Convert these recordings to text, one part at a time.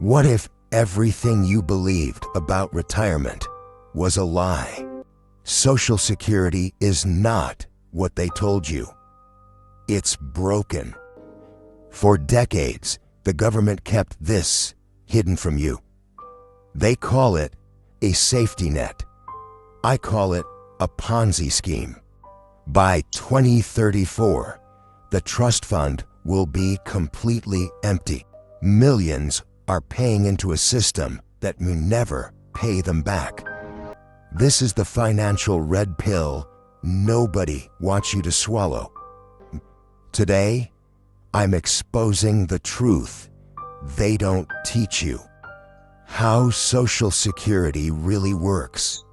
What if everything you believed about retirement was a lie? Social Security is not what they told you. It's broken. For decades, the government kept this hidden from you. They call it a safety net. I call it a Ponzi scheme. By 2034, the trust fund will be completely empty. Millions are paying into a system that will never pay them back. This is the financial red pill nobody wants you to swallow. Today, I'm exposing the truth they don't teach you. How Social Security really works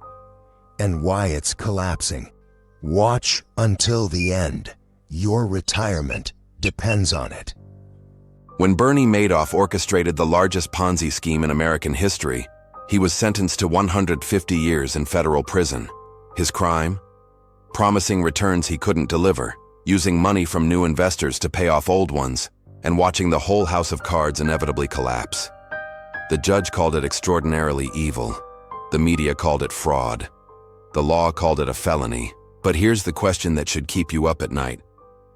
and why it's collapsing. Watch until the end. Your retirement depends on it. When Bernie Madoff orchestrated the largest Ponzi scheme in American history, he was sentenced to 150 years in federal prison. His crime? Promising returns he couldn't deliver, using money from new investors to pay off old ones, and watching the whole house of cards inevitably collapse. The judge called it extraordinarily evil. The media called it fraud. The law called it a felony. But here's the question that should keep you up at night.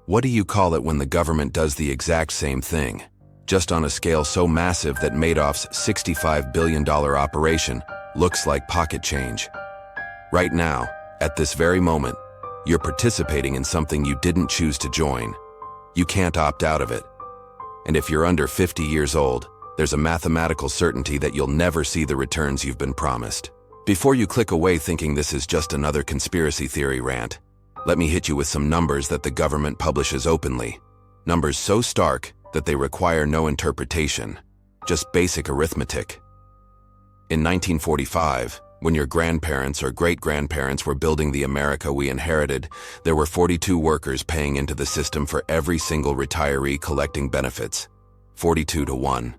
What do you call it when the government does the exact same thing, just on a scale so massive that Madoff's $65 billion operation looks like pocket change? Right now, at this very moment, you're participating in something you didn't choose to join. You can't opt out of it. And if you're under 50 years old, there's a mathematical certainty that you'll never see the returns you've been promised. Before you click away thinking this is just another conspiracy theory rant, let me hit you with some numbers that the government publishes openly. Numbers so stark that they require no interpretation, just basic arithmetic. In 1945, when your grandparents or great-grandparents were building the America we inherited, there were 42 workers paying into the system for every single retiree collecting benefits. 42 to 1.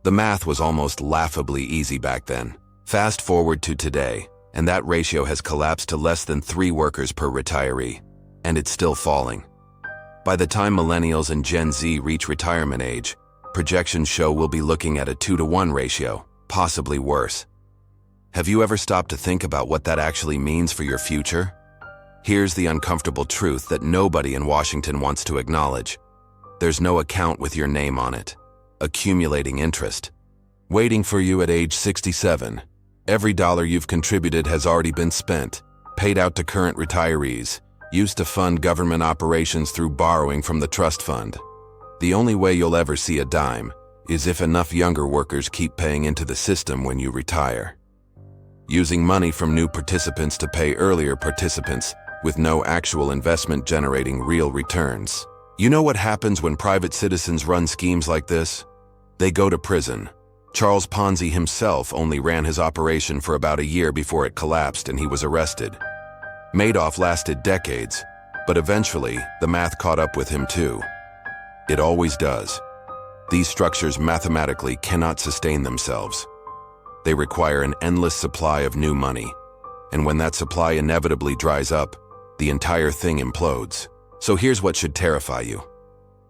The math was almost laughably easy back then. Fast forward to today, and that ratio has collapsed to less than 3 workers per retiree, and it's still falling. By the time millennials and Gen Z reach retirement age, projections show we'll be looking at a 2-to-1 ratio, possibly worse. Have you ever stopped to think about what that actually means for your future? Here's the uncomfortable truth that nobody in Washington wants to acknowledge. There's no account with your name on it. Accumulating interest. Waiting for you at age 67. Every dollar you've contributed has already been spent, paid out to current retirees, used to fund government operations through borrowing from the trust fund. The only way you'll ever see a dime is if enough younger workers keep paying into the system when you retire. Using money from new participants to pay earlier participants with no actual investment generating real returns. You know what happens when private citizens run schemes like this? They go to prison. Charles Ponzi himself only ran his operation for about a year before it collapsed and he was arrested. Madoff lasted decades, but eventually the math caught up with him too. It always does. These structures mathematically cannot sustain themselves. They require an endless supply of new money, and when that supply inevitably dries up, the entire thing implodes. So here's what should terrify you.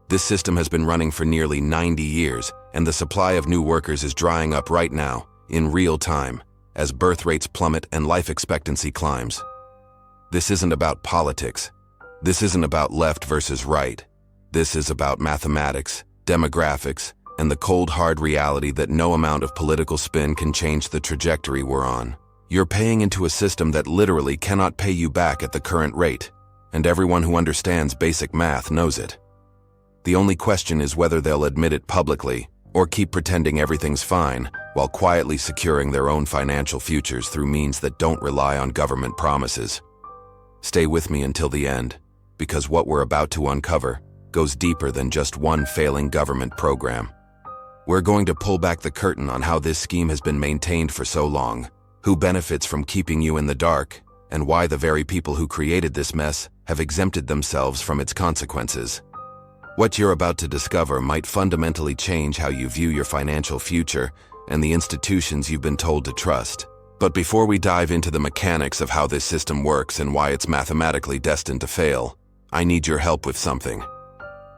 This system has been running for nearly 90 years, and the supply of new workers is drying up right now, in real time, as birth rates plummet and life expectancy climbs. This isn't about politics. This isn't about left versus right. This is about mathematics, demographics, and the cold hard reality that no amount of political spin can change the trajectory we're on. You're paying into a system that literally cannot pay you back at the current rate, and everyone who understands basic math knows it. The only question is whether they'll admit it publicly or keep pretending everything's fine while quietly securing their own financial futures through means that don't rely on government promises. Stay with me until the end, because what we're about to uncover goes deeper than just one failing government program. We're going to pull back the curtain on how this scheme has been maintained for so long, who benefits from keeping you in the dark, and why the very people who created this mess have exempted themselves from its consequences. What you're about to discover might fundamentally change how you view your financial future and the institutions you've been told to trust. But before we dive into the mechanics of how this system works and why it's mathematically destined to fail, I need your help with something.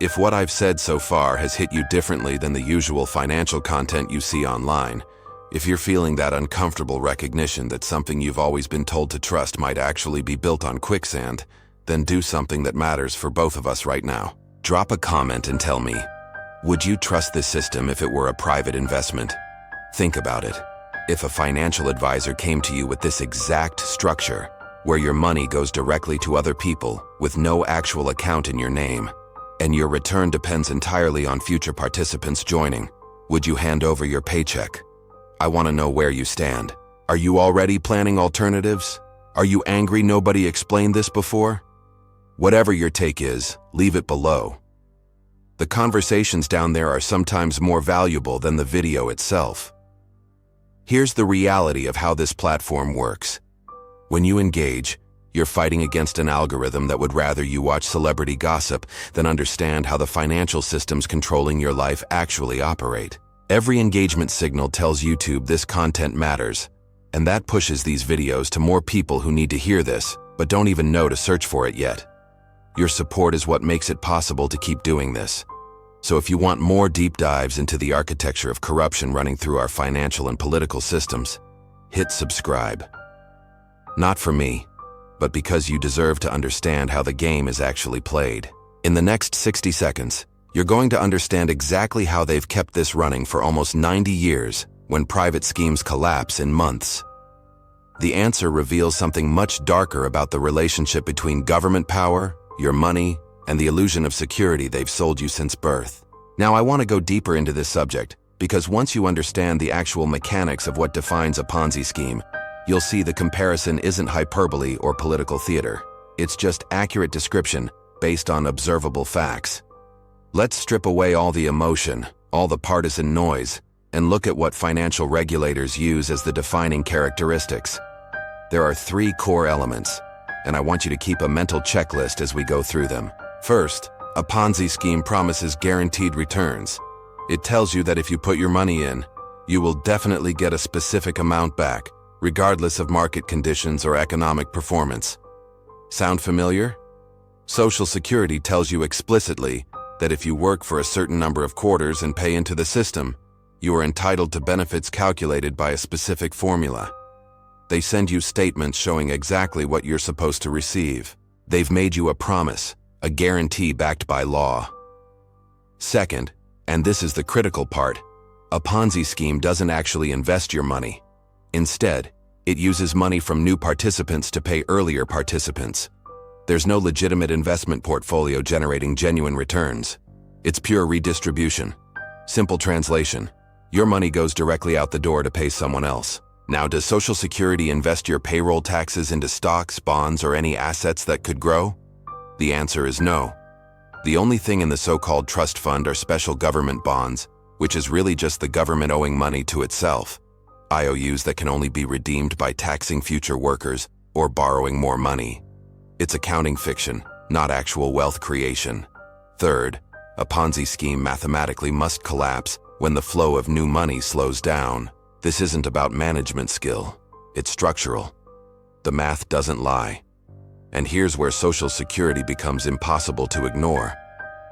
If what I've said so far has hit you differently than the usual financial content you see online, if you're feeling that uncomfortable recognition that something you've always been told to trust might actually be built on quicksand, then do something that matters for both of us right now. Drop a comment and tell me, would you trust this system if it were a private investment? Think about it. If a financial advisor came to you with this exact structure, where your money goes directly to other people with no actual account in your name, and your return depends entirely on future participants joining, would you hand over your paycheck? I want to know where you stand. Are you already planning alternatives? Are you angry nobody explained this before? Whatever your take is, leave it below. The conversations down there are sometimes more valuable than the video itself. Here's the reality of how this platform works. When you engage, you're fighting against an algorithm that would rather you watch celebrity gossip than understand how the financial systems controlling your life actually operate. Every engagement signal tells YouTube this content matters, and that pushes these videos to more people who need to hear this, but don't even know to search for it yet. Your support is what makes it possible to keep doing this. So if you want more deep dives into the architecture of corruption running through our financial and political systems, hit subscribe. Not for me, but because you deserve to understand how the game is actually played. In the next 60 seconds, you're going to understand exactly how they've kept this running for almost 90 years when private schemes collapse in months. The answer reveals something much darker about the relationship between government power, your money, and the illusion of security they've sold you since birth. Now, I want to go deeper into this subject because once you understand the actual mechanics of what defines a Ponzi scheme, you'll see the comparison isn't hyperbole or political theater. It's just accurate description based on observable facts. Let's strip away all the emotion, all the partisan noise, and look at what financial regulators use as the defining characteristics. There are 3 core elements, and I want you to keep a mental checklist as we go through them. First, a Ponzi scheme promises guaranteed returns. It tells you that if you put your money in, you will definitely get a specific amount back, regardless of market conditions or economic performance. Sound familiar? Social Security tells you explicitly that if you work for a certain number of quarters and pay into the system, you are entitled to benefits calculated by a specific formula. They send you statements showing exactly what you're supposed to receive. They've made you a promise, a guarantee backed by law. Second, and this is the critical part, a Ponzi scheme doesn't actually invest your money. Instead, it uses money from new participants to pay earlier participants. There's no legitimate investment portfolio generating genuine returns. It's pure redistribution. Simple translation, your money goes directly out the door to pay someone else. Now, does Social Security invest your payroll taxes into stocks, bonds, or any assets that could grow? The answer is no. The only thing in the so-called trust fund are special government bonds, which is really just the government owing money to itself. IOUs that can only be redeemed by taxing future workers or borrowing more money. It's accounting fiction, not actual wealth creation. Third, a Ponzi scheme mathematically must collapse when the flow of new money slows down. This isn't about management skill. It's structural. The math doesn't lie. And here's where Social Security becomes impossible to ignore.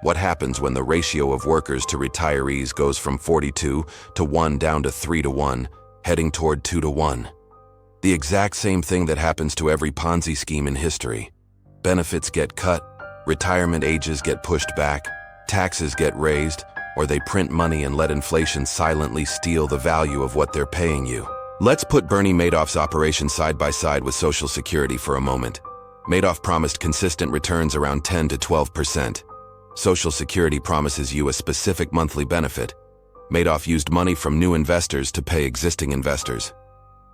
What happens when the ratio of workers to retirees goes from 42 to 1 down to 3 to 1, heading toward 2 to 1? The exact same thing that happens to every Ponzi scheme in history. Benefits get cut, retirement ages get pushed back, taxes get raised, or they print money and let inflation silently steal the value of what they're paying you. Let's put Bernie Madoff's operation side by side with Social Security for a moment. Madoff promised consistent returns around 10 to 12%. Social Security promises you a specific monthly benefit. Madoff used money from new investors to pay existing investors.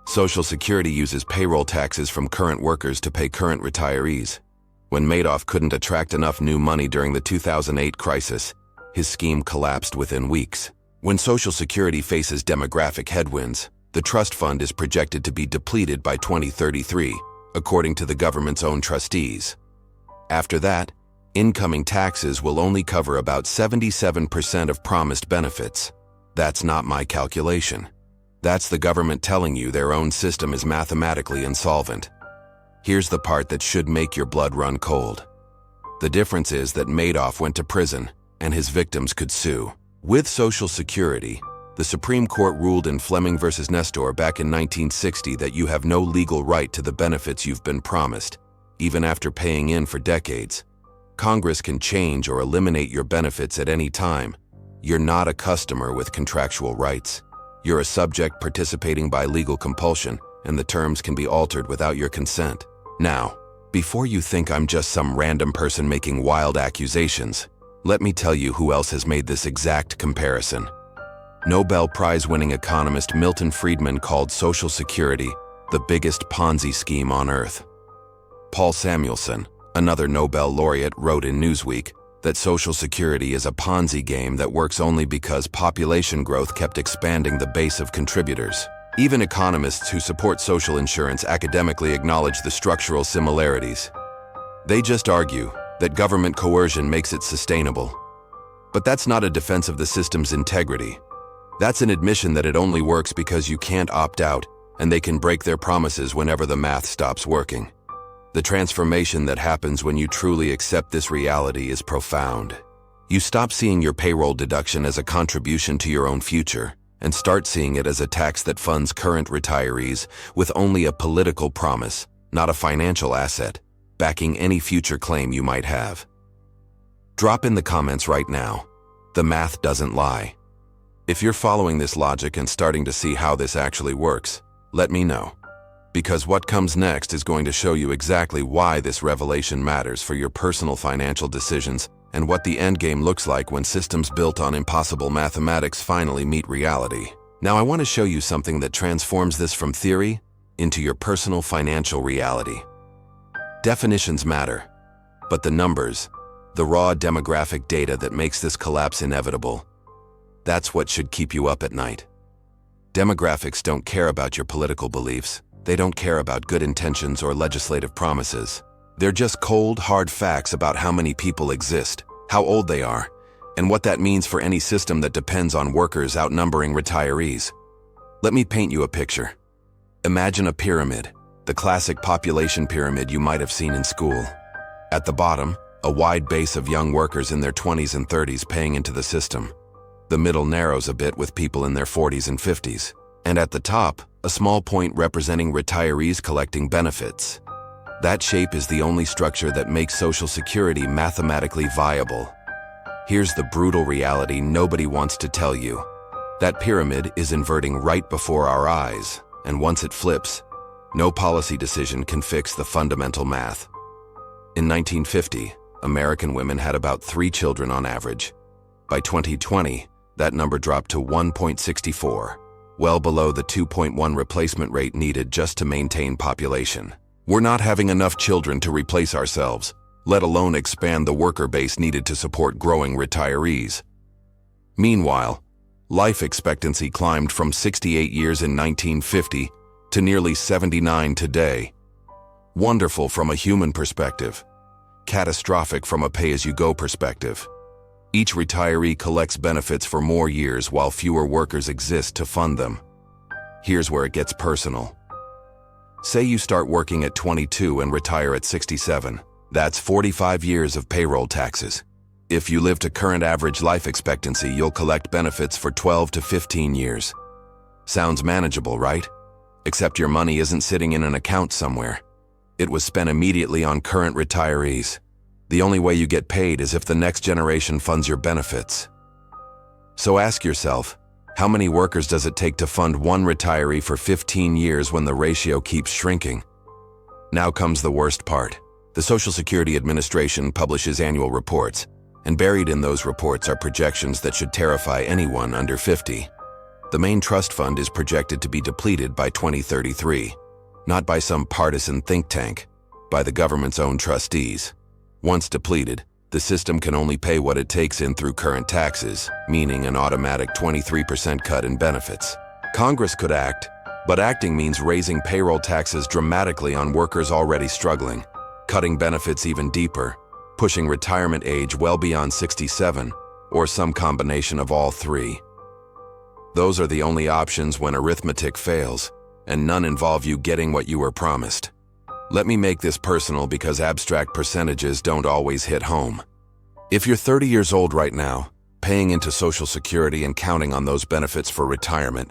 Social Security uses payroll taxes from current workers to pay current retirees. When Madoff couldn't attract enough new money during the 2008 crisis, his scheme collapsed within weeks. When Social Security faces demographic headwinds, the trust fund is projected to be depleted by 2033, according to the government's own trustees. After that, incoming taxes will only cover about 77% of promised benefits. That's not my calculation. That's the government telling you their own system is mathematically insolvent. Here's the part that should make your blood run cold. The difference is that Madoff went to prison, and his victims could sue. With Social Security, the Supreme Court ruled in Fleming v. Nestor back in 1960 that you have no legal right to the benefits you've been promised, even after paying in for decades. Congress can change or eliminate your benefits at any time. You're not a customer with contractual rights. You're a subject participating by legal compulsion, and the terms can be altered without your consent. Now, before you think I'm just some random person making wild accusations, let me tell you who else has made this exact comparison. Nobel Prize-winning economist Milton Friedman called Social Security the biggest Ponzi scheme on Earth. Paul Samuelson, another Nobel laureate, wrote in Newsweek that Social Security is a Ponzi game that works only because population growth kept expanding the base of contributors. Even economists who support social insurance academically acknowledge the structural similarities. They just argue that government coercion makes it sustainable. But that's not a defense of the system's integrity. That's an admission that it only works because you can't opt out, and they can break their promises whenever the math stops working. The transformation that happens when you truly accept this reality is profound. You stop seeing your payroll deduction as a contribution to your own future, and start seeing it as a tax that funds current retirees with only a political promise, not a financial asset, backing any future claim you might have. Drop in the comments right now. The math doesn't lie. If you're following this logic and starting to see how this actually works, let me know. Because what comes next is going to show you exactly why this revelation matters for your personal financial decisions and what the endgame looks like when systems built on impossible mathematics finally meet reality. Now I want to show you something that transforms this from theory into your personal financial reality. Definitions matter, but the numbers, the raw demographic data that makes this collapse inevitable, that's what should keep you up at night. Demographics don't care about your political beliefs. They don't care about good intentions or legislative promises. They're just cold, hard facts about how many people exist, how old they are, and what that means for any system that depends on workers outnumbering retirees. Let me paint you a picture. Imagine a pyramid, the classic population pyramid you might have seen in school. At the bottom, a wide base of young workers in their 20s and 30s paying into the system. The middle narrows a bit with people in their 40s and 50s. And at the top, a small point representing retirees collecting benefits. That shape is the only structure that makes Social Security mathematically viable. Here's the brutal reality nobody wants to tell you. That pyramid is inverting right before our eyes, and once it flips, no policy decision can fix the fundamental math. In 1950, American women had about 3 children on average. By 2020, that number dropped to 1.64. Well below the 2.1 replacement rate needed just to maintain population. We're not having enough children to replace ourselves, let alone expand the worker base needed to support growing retirees. Meanwhile, life expectancy climbed from 68 years in 1950 to nearly 79 today. Wonderful from a human perspective, catastrophic from a pay-as-you-go perspective. Each retiree collects benefits for more years while fewer workers exist to fund them. Here's where it gets personal. Say you start working at 22 and retire at 67. That's 45 years of payroll taxes. If you live to current average life expectancy, you'll collect benefits for 12 to 15 years. Sounds manageable, right? Except your money isn't sitting in an account somewhere. It was spent immediately on current retirees. The only way you get paid is if the next generation funds your benefits. So ask yourself, how many workers does it take to fund one retiree for 15 years when the ratio keeps shrinking? Now comes the worst part. The Social Security Administration publishes annual reports, and buried in those reports are projections that should terrify anyone under 50. The main trust fund is projected to be depleted by 2033, not by some partisan think tank, by the government's own trustees. Once depleted, the system can only pay what it takes in through current taxes, meaning an automatic 23% cut in benefits. Congress could act, but acting means raising payroll taxes dramatically on workers already struggling, cutting benefits even deeper, pushing retirement age well beyond 67, or some combination of all three. Those are the only options when arithmetic fails, and none involve you getting what you were promised. Let me make this personal because abstract percentages don't always hit home. If you're 30 years old right now, paying into Social Security and counting on those benefits for retirement,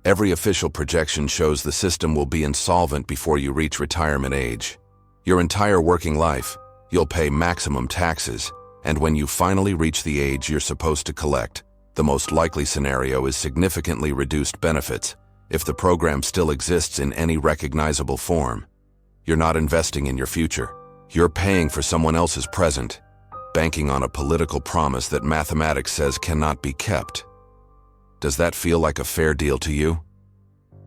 every official projection shows the system will be insolvent before you reach retirement age. Your entire working life, you'll pay maximum taxes, and when you finally reach the age you're supposed to collect, the most likely scenario is significantly reduced benefits, if the program still exists in any recognizable form. You're not investing in your future. You're paying for someone else's present, banking on a political promise that mathematics says cannot be kept. Does that feel like a fair deal to you?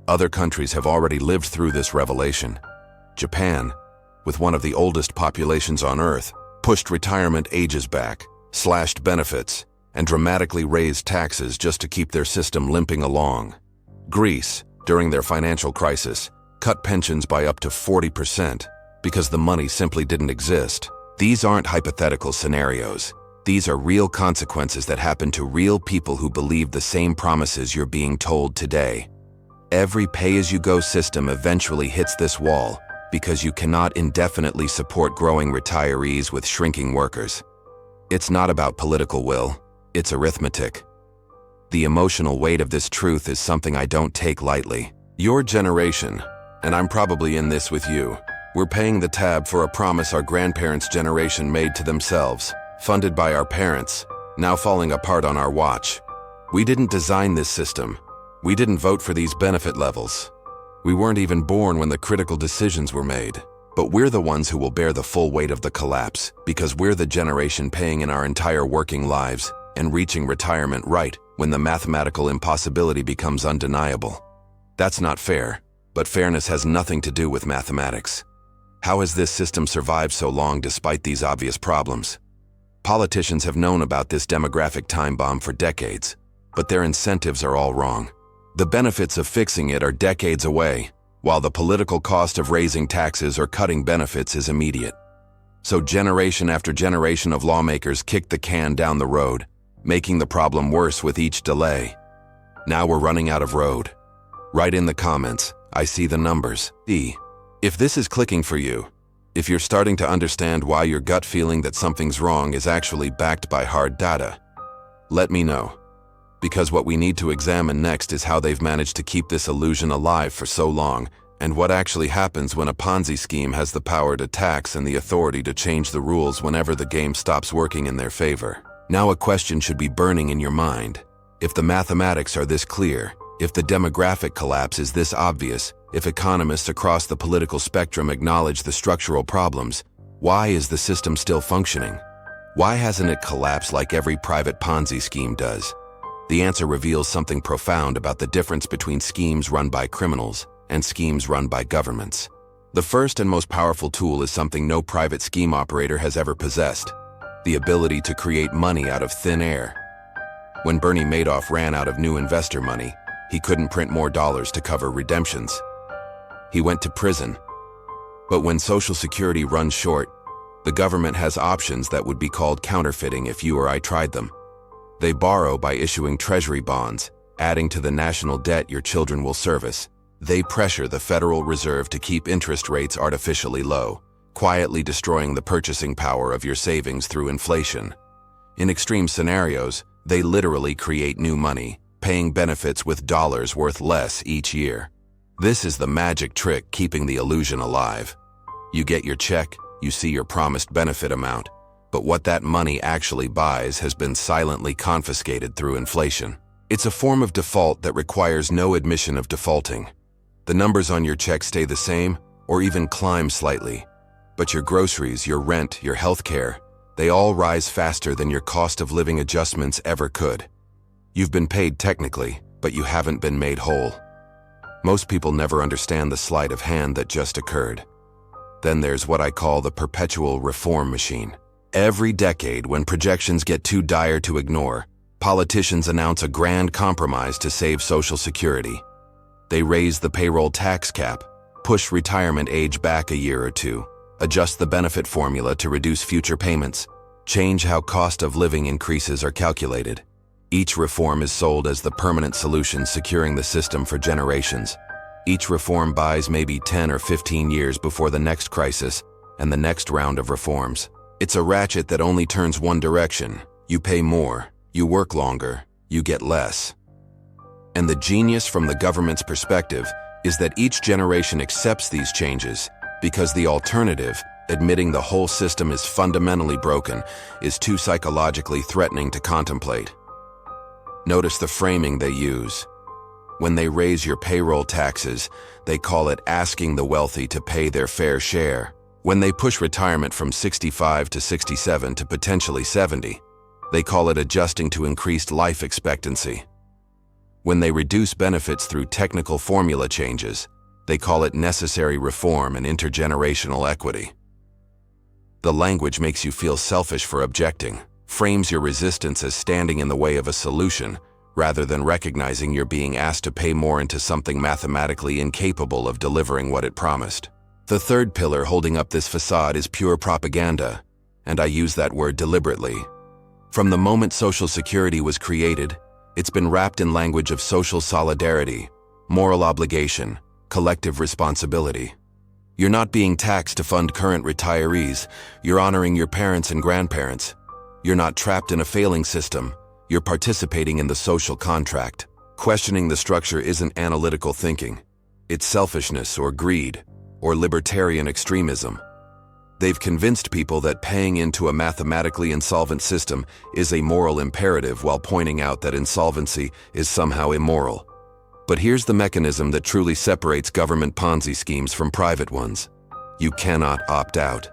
Other countries have already lived through this revelation. Japan, with one of the oldest populations on Earth, pushed retirement ages back, slashed benefits, and dramatically raised taxes just to keep their system limping along. Greece, during their financial crisis, cut pensions by up to 40% because the money simply didn't exist. These aren't hypothetical scenarios. These are real consequences that happen to real people who believe the same promises you're being told today. Every pay-as-you-go system eventually hits this wall because you cannot indefinitely support growing retirees with shrinking workers. It's not about political will, it's arithmetic. The emotional weight of this truth is something I don't take lightly. Your generation, and I'm probably in this with you, we're paying the tab for a promise our grandparents' generation made to themselves, funded by our parents, now falling apart on our watch. We didn't design this system. We didn't vote for these benefit levels. We weren't even born when the critical decisions were made. But we're the ones who will bear the full weight of the collapse, because we're the generation paying in our entire working lives and reaching retirement right when the mathematical impossibility becomes undeniable. That's not fair, but fairness has nothing to do with mathematics. How has this system survived so long despite these obvious problems? Politicians have known about this demographic time bomb for decades, but their incentives are all wrong. The benefits of fixing it are decades away, while the political cost of raising taxes or cutting benefits is immediate. So generation after generation of lawmakers kicked the can down the road, making the problem worse with each delay. Now we're running out of road. Write in the comments, I see the numbers. If this is clicking for you, if you're starting to understand why your gut feeling that something's wrong is actually backed by hard data, let me know. Because what we need to examine next is how they've managed to keep this illusion alive for so long, and what actually happens when a Ponzi scheme has the power to tax and the authority to change the rules whenever the game stops working in their favor. Now a question should be burning in your mind. If the mathematics are this clear, if the demographic collapse is this obvious, if economists across the political spectrum acknowledge the structural problems, why is the system still functioning? Why hasn't it collapsed like every private Ponzi scheme does? The answer reveals something profound about the difference between schemes run by criminals and schemes run by governments. The first and most powerful tool is something no private scheme operator has ever possessed: the ability to create money out of thin air. When Bernie Madoff ran out of new investor money, he couldn't print more dollars to cover redemptions. He went to prison. But when Social Security runs short, the government has options that would be called counterfeiting if you or I tried them. They borrow by issuing treasury bonds, adding to the national debt your children will service. They pressure the Federal Reserve to keep interest rates artificially low, quietly destroying the purchasing power of your savings through inflation. In extreme scenarios, they literally create new money, paying benefits with dollars worth less each year. This is the magic trick keeping the illusion alive. You get your check, you see your promised benefit amount, but what that money actually buys has been silently confiscated through inflation. It's a form of default that requires no admission of defaulting. The numbers on your check stay the same, or even climb slightly. But your groceries, your rent, your healthcare, they all rise faster than your cost of living adjustments ever could. You've been paid technically, but you haven't been made whole. Most people never understand the sleight of hand that just occurred. Then there's what I call the perpetual reform machine. Every decade, when projections get too dire to ignore, politicians announce a grand compromise to save Social Security. They raise the payroll tax cap, push retirement age back a year or two, adjust the benefit formula to reduce future payments, change how cost of living increases are calculated. Each reform is sold as the permanent solution securing the system for generations. Each reform buys maybe 10 or 15 years before the next crisis and the next round of reforms. It's a ratchet that only turns one direction. You pay more, you work longer, you get less. And the genius from the government's perspective is that each generation accepts these changes because the alternative, admitting the whole system is fundamentally broken, is too psychologically threatening to contemplate. Notice the framing they use. When they raise your payroll taxes, they call it asking the wealthy to pay their fair share. When they push retirement from 65 to 67 to potentially 70, they call it adjusting to increased life expectancy. When they reduce benefits through technical formula changes, they call it necessary reform and intergenerational equity. The language makes you feel selfish for objecting, frames your resistance as standing in the way of a solution, rather than recognizing you're being asked to pay more into something mathematically incapable of delivering what it promised. The third pillar holding up this facade is pure propaganda, and I use that word deliberately. From the moment Social Security was created, it's been wrapped in language of social solidarity, moral obligation, collective responsibility. You're not being taxed to fund current retirees, you're honoring your parents and grandparents. You're not trapped in a failing system, you're participating in the social contract. Questioning the structure isn't analytical thinking. It's selfishness or greed, or libertarian extremism. They've convinced people that paying into a mathematically insolvent system is a moral imperative while pointing out that insolvency is somehow immoral. But here's the mechanism that truly separates government Ponzi schemes from private ones. You cannot opt out.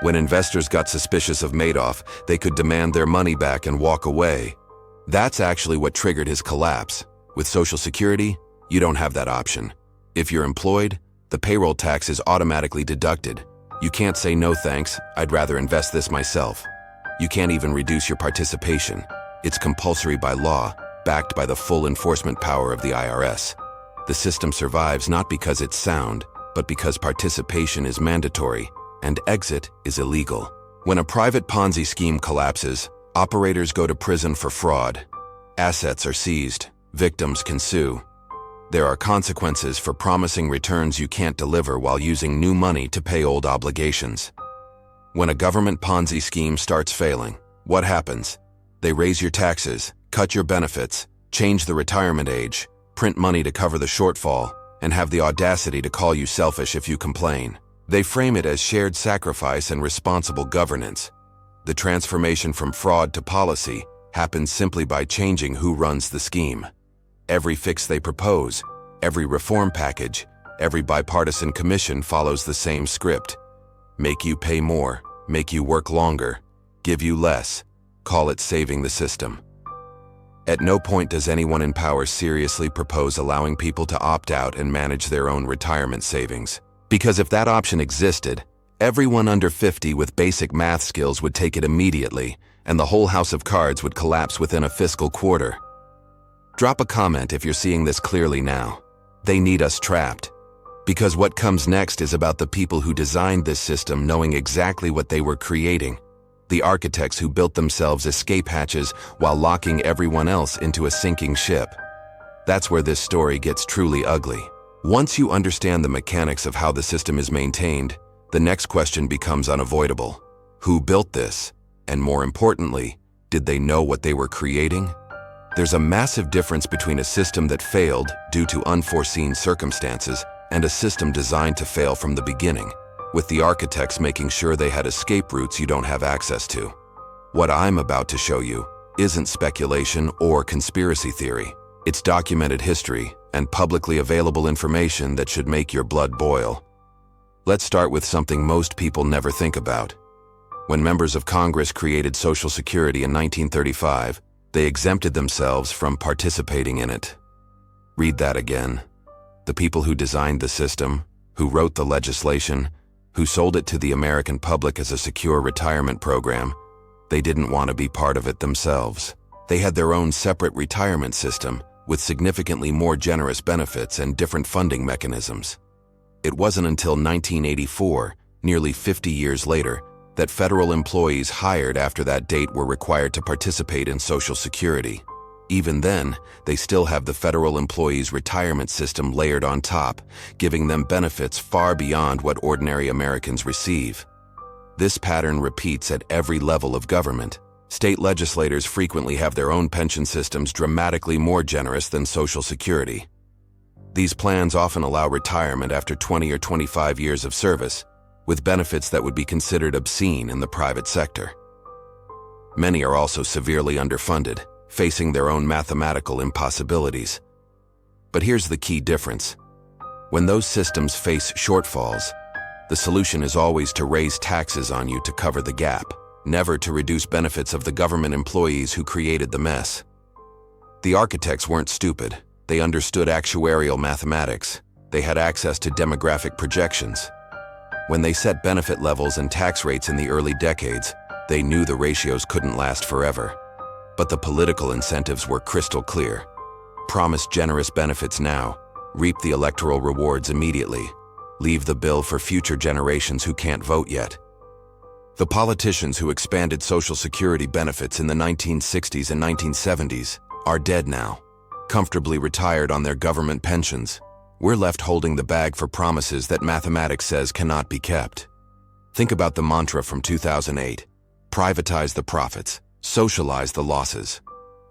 When investors got suspicious of Madoff, they could demand their money back and walk away. That's actually what triggered his collapse. With Social Security, you don't have that option. If you're employed, the payroll tax is automatically deducted. You can't say no thanks, I'd rather invest this myself. You can't even reduce your participation. It's compulsory by law, backed by the full enforcement power of the IRS. The system survives not because it's sound, but because participation is mandatory and exit is illegal. When a private Ponzi scheme collapses, operators go to prison for fraud. Assets are seized, victims can sue. There are consequences for promising returns you can't deliver while using new money to pay old obligations. When a government Ponzi scheme starts failing, what happens? They raise your taxes, cut your benefits, change the retirement age, print money to cover the shortfall, and have the audacity to call you selfish if you complain. They frame it as shared sacrifice and responsible governance. The transformation from fraud to policy happens simply by changing who runs the scheme. Every fix they propose, every reform package, every bipartisan commission follows the same script. Make you pay more, make you work longer, give you less, call it saving the system. At no point does anyone in power seriously propose allowing people to opt out and manage their own retirement savings. Because if that option existed, everyone under 50 with basic math skills would take it immediately, and the whole house of cards would collapse within a fiscal quarter. Drop a comment if you're seeing this clearly now. They need us trapped. Because what comes next is about the people who designed this system knowing exactly what they were creating. The architects who built themselves escape hatches while locking everyone else into a sinking ship. That's where this story gets truly ugly. Once you understand the mechanics of how the system is maintained, the next question becomes unavoidable. Who built this? And more importantly, did they know what they were creating? There's a massive difference between a system that failed due to unforeseen circumstances and a system designed to fail from the beginning, with the architects making sure they had escape routes you don't have access to. What I'm about to show you isn't speculation or conspiracy theory. It's documented history and publicly available information that should make your blood boil. Let's start with something most people never think about. When members of Congress created Social Security in 1935, they exempted themselves from participating in it. Read that again. The people who designed the system, who wrote the legislation, who sold it to the American public as a secure retirement program, they didn't want to be part of it themselves. They had their own separate retirement system with significantly more generous benefits and different funding mechanisms. It wasn't until 1984, nearly 50 years later, that federal employees hired after that date were required to participate in Social Security. Even then, they still have the federal employees' retirement system layered on top, giving them benefits far beyond what ordinary Americans receive. This pattern repeats at every level of government. State legislators frequently have their own pension systems dramatically more generous than Social Security. These plans often allow retirement after 20 or 25 years of service, with benefits that would be considered obscene in the private sector. Many are also severely underfunded, facing their own mathematical impossibilities. But here's the key difference. When those systems face shortfalls, the solution is always to raise taxes on you to cover the gap, never to reduce benefits of the government employees who created the mess. The architects weren't stupid. They understood actuarial mathematics. They had access to demographic projections. When they set benefit levels and tax rates in the early decades, they knew the ratios couldn't last forever. But the political incentives were crystal clear. Promise generous benefits now, reap the electoral rewards immediately, leave the bill for future generations who can't vote yet. The politicians who expanded Social Security benefits in the 1960s and 1970s are dead now, comfortably retired on their government pensions. We're left holding the bag for promises that mathematics says cannot be kept. Think about the mantra from 2008. Privatize the profits, socialize the losses.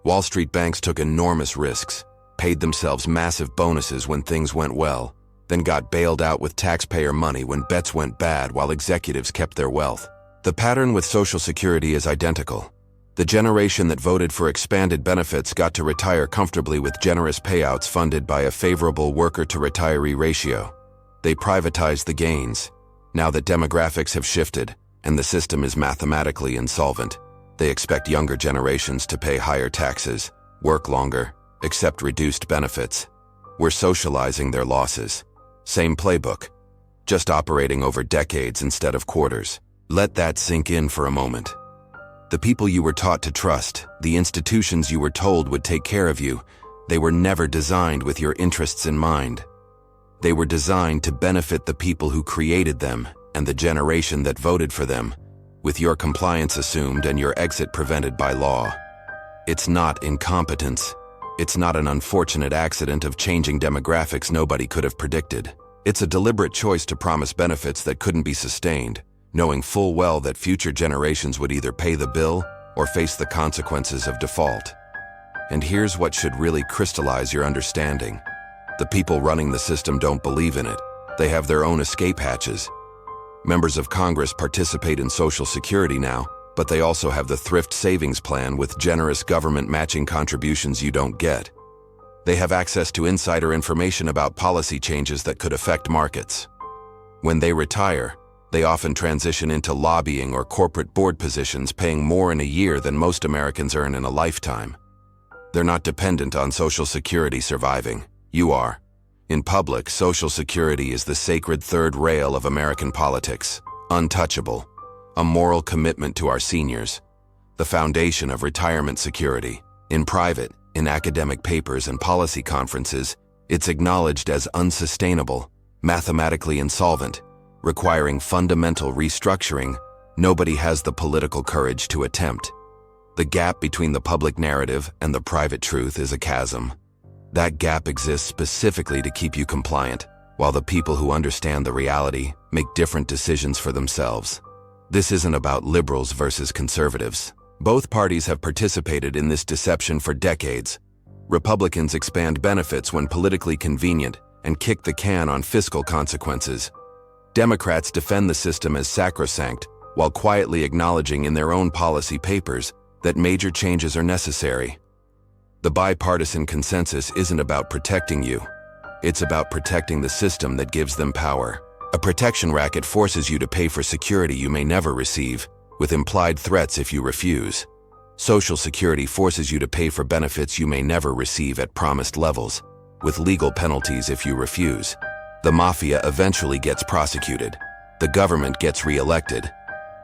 Wall Street banks took enormous risks, paid themselves massive bonuses when things went well, then got bailed out with taxpayer money when bets went bad while executives kept their wealth. The pattern with Social Security is identical. The generation that voted for expanded benefits got to retire comfortably with generous payouts funded by a favorable worker-to-retiree ratio. They privatized the gains. Now that demographics have shifted and the system is mathematically insolvent, they expect younger generations to pay higher taxes, work longer, accept reduced benefits. We're socializing their losses. Same playbook, just operating over decades instead of quarters. Let that sink in for a moment. The people you were taught to trust, the institutions you were told would take care of you, they were never designed with your interests in mind. They were designed to benefit the people who created them and the generation that voted for them, with your compliance assumed and your exit prevented by law. It's not incompetence. It's not an unfortunate accident of changing demographics nobody could have predicted. It's a deliberate choice to promise benefits that couldn't be sustained, knowing full well that future generations would either pay the bill or face the consequences of default. And here's what should really crystallize your understanding. The people running the system don't believe in it. They have their own escape hatches. Members of Congress participate in Social Security now, but they also have the thrift savings plan with generous government matching contributions you don't get. They have access to insider information about policy changes that could affect markets. When they retire, they often transition into lobbying or corporate board positions, paying more in a year than most Americans earn in a lifetime. They're not dependent on Social Security surviving. You are. In public, Social Security is the sacred third rail of American politics, untouchable, a moral commitment to our seniors, the foundation of retirement security. In private, in academic papers and policy conferences, it's acknowledged as unsustainable, mathematically insolvent, requiring fundamental restructuring. Nobody has the political courage to attempt. The gap between the public narrative and the private truth is a chasm. That gap exists specifically to keep you compliant, while the people who understand the reality make different decisions for themselves. This isn't about liberals versus conservatives. Both parties have participated in this deception for decades. Republicans expand benefits when politically convenient and kick the can on fiscal consequences. Democrats defend the system as sacrosanct, while quietly acknowledging in their own policy papers that major changes are necessary. The bipartisan consensus isn't about protecting you. It's about protecting the system that gives them power. A protection racket forces you to pay for security you may never receive, with implied threats if you refuse. Social Security forces you to pay for benefits you may never receive at promised levels, with legal penalties if you refuse. The mafia eventually gets prosecuted. The government gets re-elected.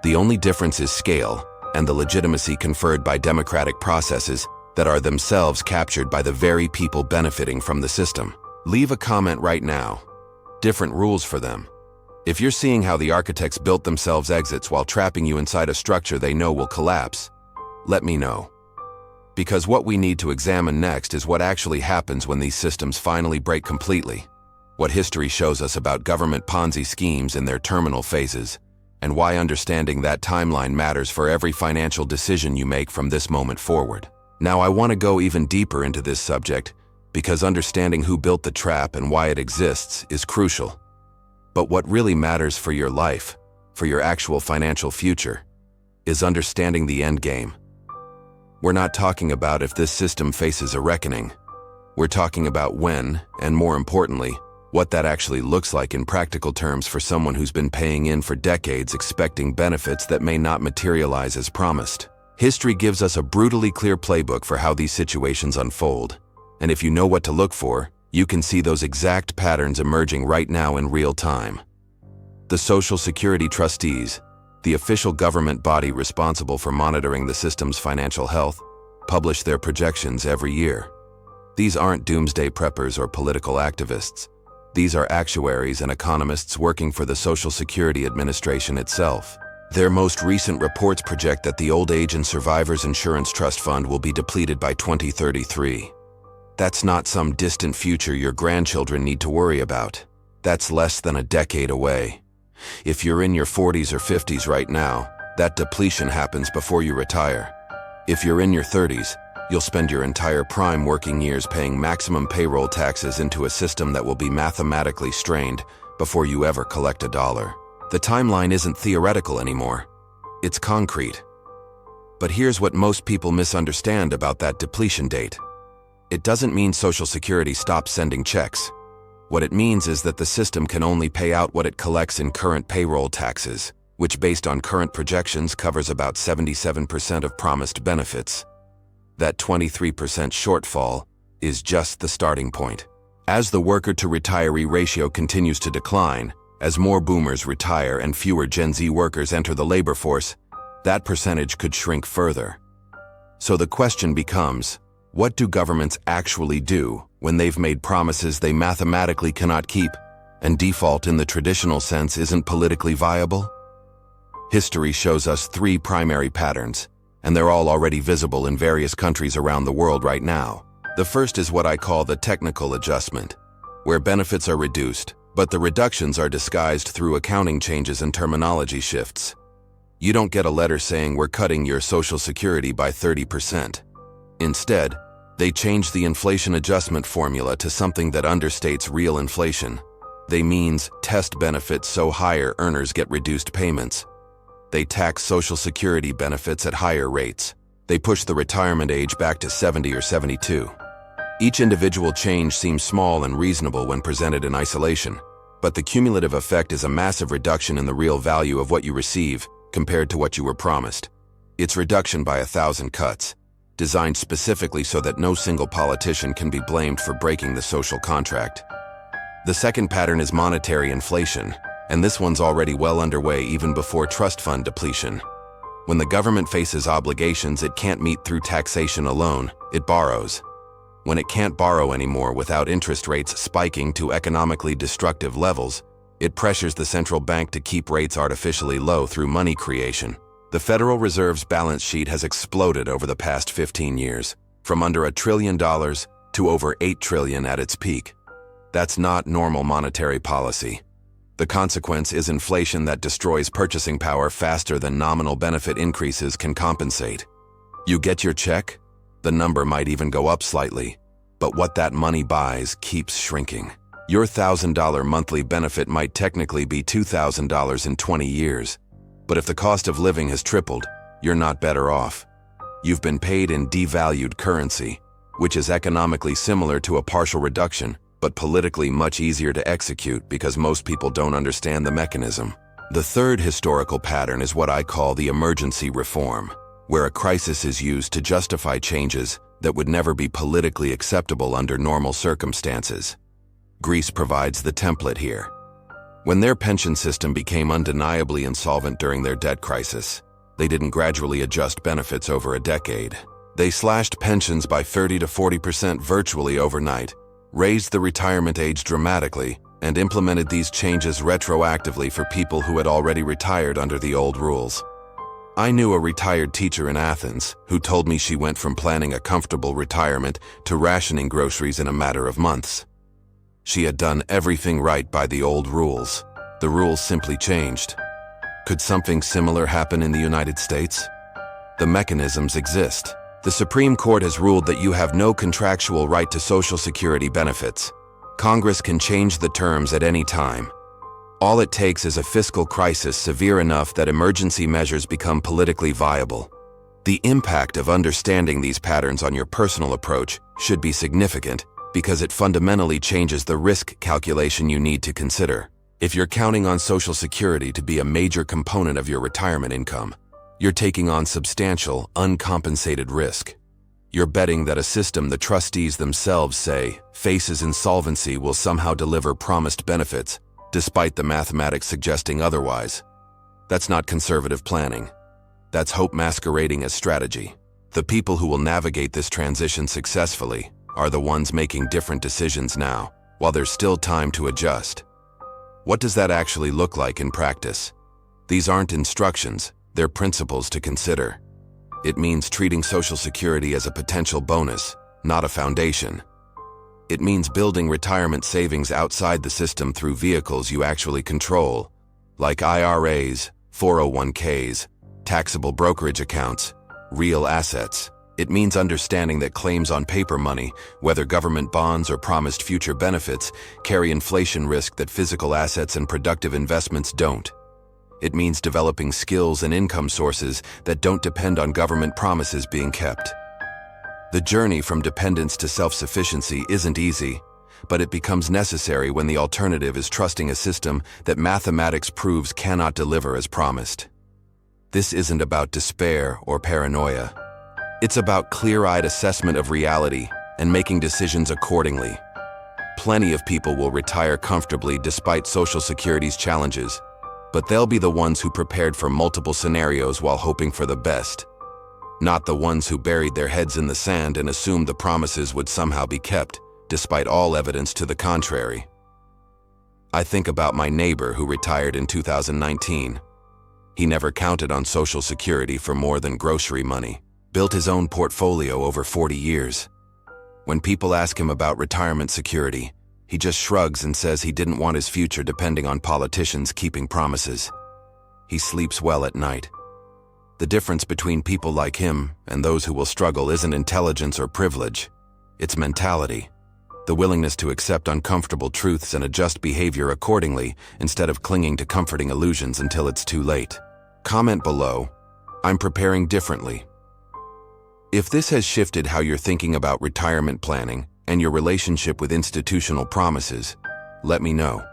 The only difference is scale and the legitimacy conferred by democratic processes that are themselves captured by the very people benefiting from the system. Leave a comment right now. Different rules for them. If you're seeing how the architects built themselves exits while trapping you inside a structure they know will collapse, let me know. Because what we need to examine next is what actually happens when these systems finally break completely. What history shows us about government Ponzi schemes in their terminal phases, and why understanding that timeline matters for every financial decision you make from this moment forward. Now, I want to go even deeper into this subject because understanding who built the trap and why it exists is crucial. But what really matters for your life, for your actual financial future, is understanding the end game. We're not talking about if this system faces a reckoning. We're talking about when, and more importantly, what that actually looks like in practical terms for someone who's been paying in for decades expecting benefits that may not materialize as promised. History gives us a brutally clear playbook for how these situations unfold. And if you know what to look for, you can see those exact patterns emerging right now in real time. The Social Security trustees, the official government body responsible for monitoring the system's financial health, publish their projections every year. These aren't doomsday preppers or political activists. These are actuaries and economists working for the Social Security Administration itself. Their most recent reports project that the Old Age and Survivors Insurance Trust Fund will be depleted by 2033. That's not some distant future your grandchildren need to worry about. That's less than a decade away. If you're in your 40s or 50s right now, that depletion happens before you retire. If you're in your 30s, you'll spend your entire prime working years paying maximum payroll taxes into a system that will be mathematically strained before you ever collect a dollar. The timeline isn't theoretical anymore. It's concrete. But here's what most people misunderstand about that depletion date. It doesn't mean Social Security stops sending checks. What it means is that the system can only pay out what it collects in current payroll taxes, which based on current projections covers about 77% of promised benefits. That 23% shortfall is just the starting point. As the worker-to-retiree ratio continues to decline, as more boomers retire and fewer Gen Z workers enter the labor force, that percentage could shrink further. So the question becomes, what do governments actually do when they've made promises they mathematically cannot keep, and default in the traditional sense isn't politically viable? History shows us three primary patterns, and they're all already visible in various countries around the world right now. The first is what I call the technical adjustment, where benefits are reduced, but the reductions are disguised through accounting changes and terminology shifts. You don't get a letter saying we're cutting your Social Security by 30%. Instead, they change the inflation adjustment formula to something that understates real inflation. They means test benefits so higher earners get reduced payments. They tax Social Security benefits at higher rates. They push the retirement age back to 70 or 72. Each individual change seems small and reasonable when presented in isolation, but the cumulative effect is a massive reduction in the real value of what you receive compared to what you were promised. It's reduction by 1,000 cuts, designed specifically so that no single politician can be blamed for breaking the social contract. The second pattern is monetary inflation, and this one's already well underway even before trust fund depletion. When the government faces obligations it can't meet through taxation alone, it borrows. When it can't borrow anymore without interest rates spiking to economically destructive levels, it pressures the central bank to keep rates artificially low through money creation. The Federal Reserve's balance sheet has exploded over the past 15 years, from under $1 trillion to over $8 trillion at its peak. That's not normal monetary policy. The consequence is inflation that destroys purchasing power faster than nominal benefit increases can compensate. You get your check? The number might even go up slightly, but what that money buys keeps shrinking. Your $1,000 monthly benefit might technically be $2,000 in 20 years, but if the cost of living has tripled, you're not better off. You've been paid in devalued currency, which is economically similar to a partial reduction, but politically much easier to execute because most people don't understand the mechanism. The third historical pattern is what I call the emergency reform, where a crisis is used to justify changes that would never be politically acceptable under normal circumstances. Greece provides the template here. When their pension system became undeniably insolvent during their debt crisis, they didn't gradually adjust benefits over a decade. They slashed pensions by 30 to 40% virtually overnight, raised the retirement age dramatically, and implemented these changes retroactively for people who had already retired under the old rules. I knew a retired teacher in Athens who told me she went from planning a comfortable retirement to rationing groceries in a matter of months. She had done everything right by the old rules. The rules simply changed. Could something similar happen in the United States? The mechanisms exist. The Supreme Court has ruled that you have no contractual right to Social Security benefits. Congress can change the terms at any time. All it takes is a fiscal crisis severe enough that emergency measures become politically viable. The impact of understanding these patterns on your personal approach should be significant because it fundamentally changes the risk calculation you need to consider. If you're counting on Social Security to be a major component of your retirement income, you're taking on substantial, uncompensated risk. You're betting that a system the trustees themselves say faces insolvency will somehow deliver promised benefits, despite the mathematics suggesting otherwise. That's not conservative planning. That's hope masquerading as strategy. The people who will navigate this transition successfully are the ones making different decisions now, while there's still time to adjust. What does that actually look like in practice? These aren't instructions, they're principles to consider. It means treating Social Security as a potential bonus, not a foundation. It means building retirement savings outside the system through vehicles you actually control, like IRAs, 401ks, taxable brokerage accounts, real assets. It means understanding that claims on paper money, whether government bonds or promised future benefits, carry inflation risk that physical assets and productive investments don't. It means developing skills and income sources that don't depend on government promises being kept. The journey from dependence to self-sufficiency isn't easy, but it becomes necessary when the alternative is trusting a system that mathematics proves cannot deliver as promised. This isn't about despair or paranoia. It's about clear-eyed assessment of reality and making decisions accordingly. Plenty of people will retire comfortably despite Social Security's challenges, but they'll be the ones who prepared for multiple scenarios while hoping for the best, not the ones who buried their heads in the sand and assumed the promises would somehow be kept, despite all evidence to the contrary. I think about my neighbor who retired in 2019. He never counted on Social Security for more than grocery money. Built his own portfolio over 40 years. When people ask him about retirement security, he just shrugs and says he didn't want his future depending on politicians keeping promises. He sleeps well at night. The difference between people like him and those who will struggle isn't intelligence or privilege. It's mentality. The willingness to accept uncomfortable truths and adjust behavior accordingly instead of clinging to comforting illusions until it's too late. Comment below, I'm preparing differently. If this has shifted how you're thinking about retirement planning and your relationship with institutional promises, let me know.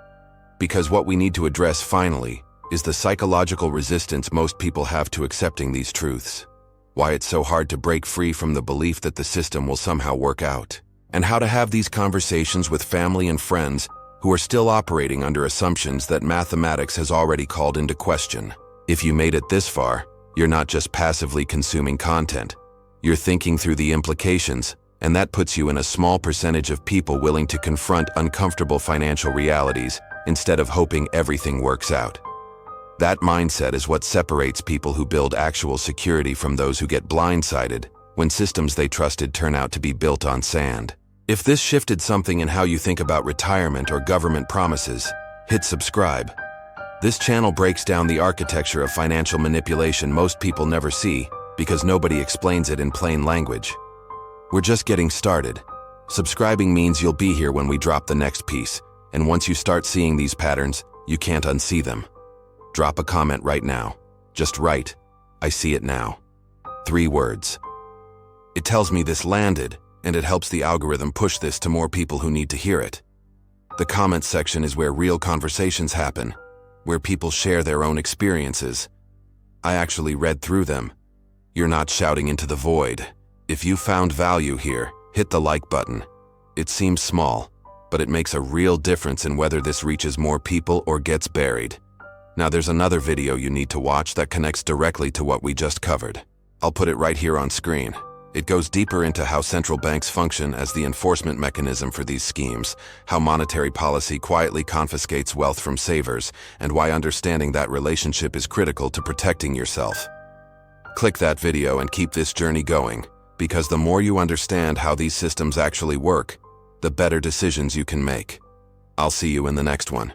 Because what we need to address finally is the psychological resistance most people have to accepting these truths, why it's so hard to break free from the belief that the system will somehow work out, and how to have these conversations with family and friends who are still operating under assumptions that mathematics has already called into question. If you made it this far, you're not just passively consuming content. You're thinking through the implications, and that puts you in a small percentage of people willing to confront uncomfortable financial realities instead of hoping everything works out. That mindset is what separates people who build actual security from those who get blindsided when systems they trusted turn out to be built on sand. If this shifted something in how you think about retirement or government promises, hit subscribe. This channel breaks down the architecture of financial manipulation most people never see, because nobody explains it in plain language. We're just getting started. Subscribing means you'll be here when we drop the next piece, and once you start seeing these patterns, you can't unsee them. Drop a comment right now. Just write, I see it now. 3 words. It tells me this landed, and it helps the algorithm push this to more people who need to hear it. The comments section is where real conversations happen, where people share their own experiences. I actually read through them. You're not shouting into the void. If you found value here, hit the like button. It seems small, but it makes a real difference in whether this reaches more people or gets buried. Now there's another video you need to watch that connects directly to what we just covered. I'll put it right here on screen. It goes deeper into how central banks function as the enforcement mechanism for these schemes, how monetary policy quietly confiscates wealth from savers, and why understanding that relationship is critical to protecting yourself. Click that video and keep this journey going, because the more you understand how these systems actually work, the better decisions you can make. I'll see you in the next one.